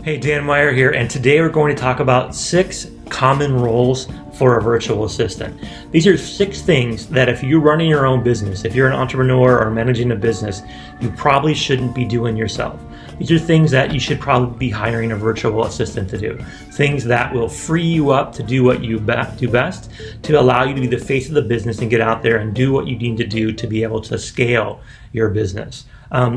Hey, Dan Meyer here, and today we're going to talk about 6 common roles for a virtual assistant. These are 6 things that if you're running your own business, if you're an entrepreneur or managing a business, you probably shouldn't be doing yourself. These are things that you should probably be hiring a virtual assistant to do. Things that will free you up to do what you do best, to allow you to be the face of the business and get out there and do what you need to do to be able to scale your business.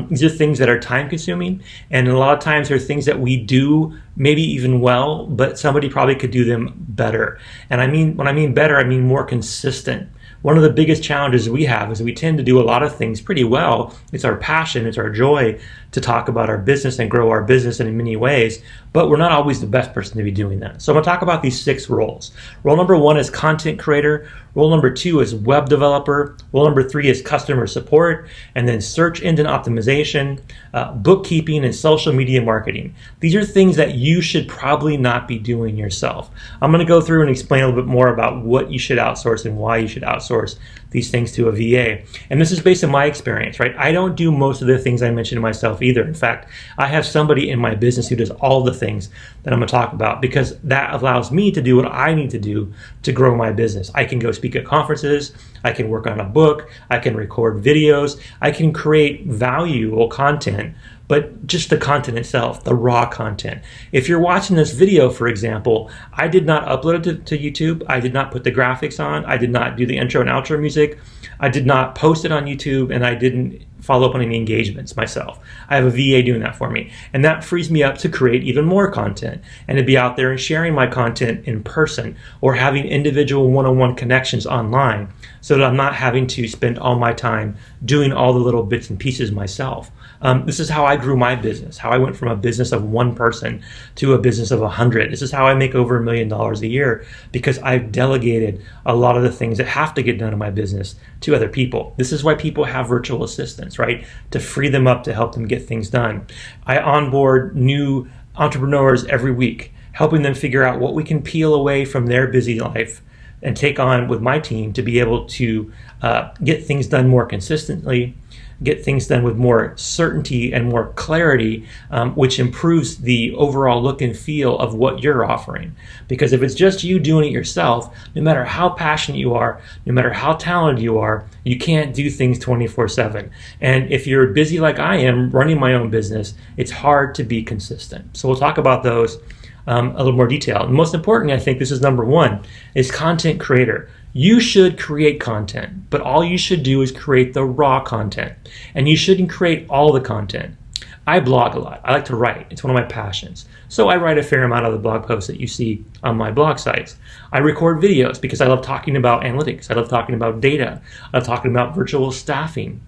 These are things that are time consuming, and a lot of times they're things that we do maybe even well, but somebody probably could do them better. And when I mean better, I mean more consistent. One of the biggest challenges we have is we tend to do a lot of things pretty well. It's our passion, it's our joy to talk about our business and grow our business in many ways, but we're not always the best person to be doing that. So I'm going to talk about these 6 roles. Role number 1 is content creator. Role number 2 is web developer. Role number 3 is customer support, and then search engine optimization, bookkeeping, and social media marketing. These are things that you should probably not be doing yourself. I'm going to go through and explain a little bit more about what you should outsource and why you should outsource these things to a VA. And this is based on my experience, right? I don't do most of the things I mentioned to myself either. In fact, I have somebody in my business who does all the things that I'm going to talk about, because that allows me to do what I need to do to grow my business. I can go speak at conferences, I can work on a book, I can record videos, I can create valuable content, but just the content itself, the raw content. If you're watching this video, for example, I did not upload it to YouTube. I did not put the graphics on. I did not do the intro and outro music. I did not post it on YouTube, and I didn't follow up on any engagements myself. I have a VA doing that for me, and that frees me up to create even more content and to be out there and sharing my content in person or having individual one-on-one connections online, so that I'm not having to spend all my time doing all the little bits and pieces myself. This is how I grew my business, how I went from a business of 1 person to a business of 100. This is how I make over $1 million a year, because I've delegated a lot of the things that have to get done in my business to other people. This is why people have virtual assistants, right? To free them up, to help them get things done. I onboard new entrepreneurs every week, helping them figure out what we can peel away from their busy life and take on with my team to be able to get things done more consistently, get things done with more certainty and more clarity, which improves the overall look and feel of what you're offering. Because if it's just you doing it yourself, no matter how passionate you are, no matter how talented you are, you can't do things 24/7. And if you're busy like I am, running my own business, it's hard to be consistent. So we'll talk about those a little more detail. And most importantly, I think this is number 1, is content creator. You should create content, but all you should do is create the raw content. And you shouldn't create all the content. I blog a lot. I like to write. It's one of my passions. So I write a fair amount of the blog posts that you see on my blog sites. I record videos because I love talking about analytics. I love talking about data. I love talking about virtual staffing.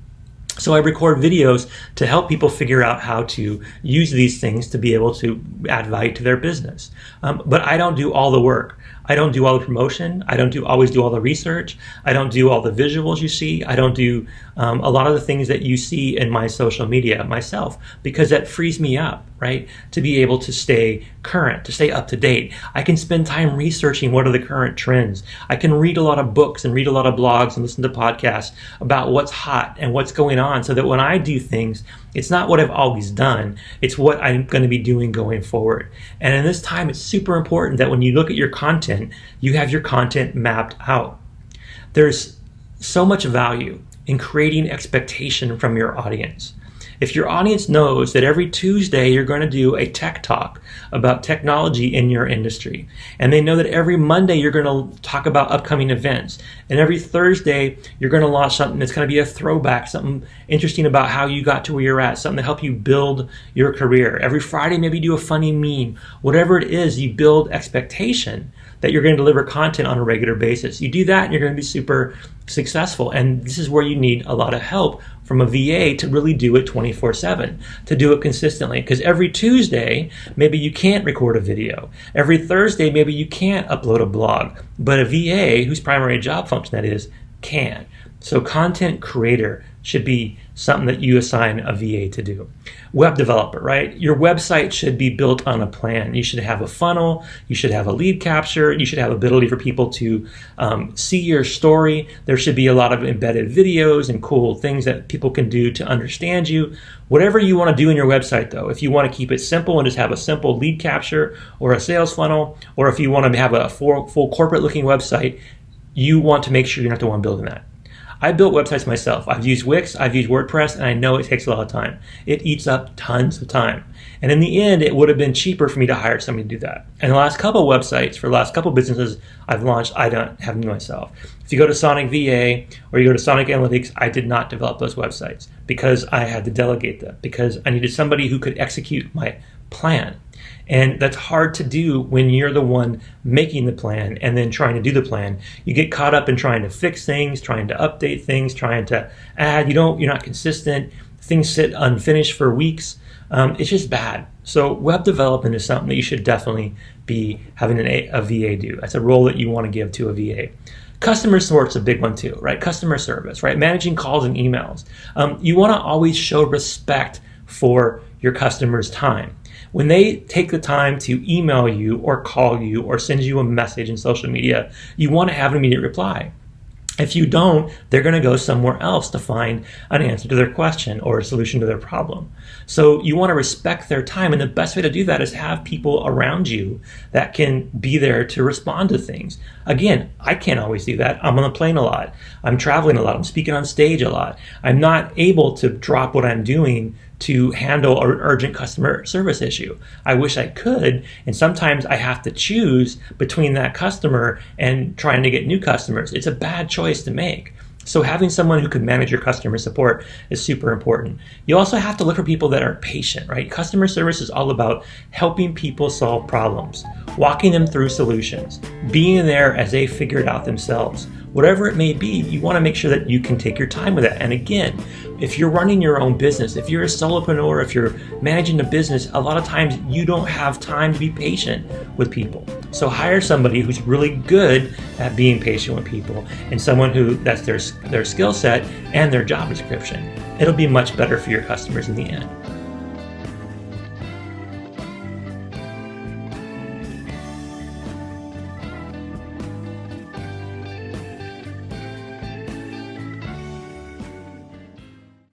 So I record videos to help people figure out how to use these things to be able to add value to their business. But I don't do all the work. I don't do all the promotion. I don't always do all the research. I don't do all the visuals you see. I don't do a lot of the things that you see in my social media myself, because that frees me up, right? To be able to stay current, to stay up to date. I can spend time researching what are the current trends. I can read a lot of books and read a lot of blogs and listen to podcasts about what's hot and what's going on, so that when I do things, it's not what I've always done. It's what I'm going to be doing going forward. And in this time, it's super important that when you look at your content, you have your content mapped out. There's so much value in creating expectation from your audience. If your audience knows that every Tuesday you're going to do a tech talk about technology in your industry, and they know that every Monday you're going to talk about upcoming events, and every Thursday you're going to launch something that's going to be a throwback, something interesting about how you got to where you're at, something to help you build your career. Every Friday maybe do a funny meme. Whatever it is, you build expectation that you're going to deliver content on a regular basis. You do that and you're going to be super successful. And this is where you need a lot of help from a VA to really do it 24/7, to do it consistently. Because every Tuesday, maybe you can't record a video. Every Thursday, maybe you can't upload a blog. But a VA, whose primary job function that is, can. So content creator should be something that you assign a VA to do. Web developer, right? Your website should be built on a plan. You should have a funnel. You should have a lead capture. You should have ability for people to see your story. There should be a lot of embedded videos and cool things that people can do to understand you. Whatever you want to do in your website, though, if you want to keep it simple and just have a simple lead capture or a sales funnel, or if you want to have a full corporate-looking website, you want to make sure you're not the one building that. I built websites myself. I've used Wix, I've used WordPress, and I know it takes a lot of time. It eats up tons of time. And in the end, it would have been cheaper for me to hire somebody to do that. And the last couple websites for the last couple businesses I've launched, I don't have them myself. If you go to Sonic VA or you go to Sonic Analytics, I did not develop those websites because I had to delegate them, because I needed somebody who could execute my plan. And that's hard to do when you're the one making the plan and then trying to do the plan. You get caught up in trying to fix things, trying to update things, trying to add. You're not consistent. Things sit unfinished for weeks. It's just bad. So web development is something that you should definitely be having a VA do. That's a role that you want to give to a VA. Customer support's a big one too, right? Customer service, right? Managing calls and emails. You want to always show respect for your customers' time. When they take the time to email you or call you or send you a message in social media, you want to have an immediate reply. If you don't, they're going to go somewhere else to find an answer to their question or a solution to their problem. So you want to respect their time, and the best way to do that is have people around you that can be there to respond to things. Again, I can't always do that. I'm on the plane a lot. I'm traveling a lot. I'm speaking on stage a lot. I'm not able to drop what I'm doing to handle an urgent customer service issue. I wish I could, and sometimes I have to choose between that customer and trying to get new customers. It's a bad choice to make. So having someone who can manage your customer support is super important. You also have to look for people that are patient, right? Customer service is all about helping people solve problems, walking them through solutions, being there as they figure it out themselves. Whatever it may be, you want to make sure that you can take your time with it. And again, if you're running your own business, if you're a solopreneur, if you're managing a business, a lot of times you don't have time to be patient with people. So hire somebody who's really good at being patient with people, and someone who that's their skill set and their job description. It'll be much better for your customers in the end.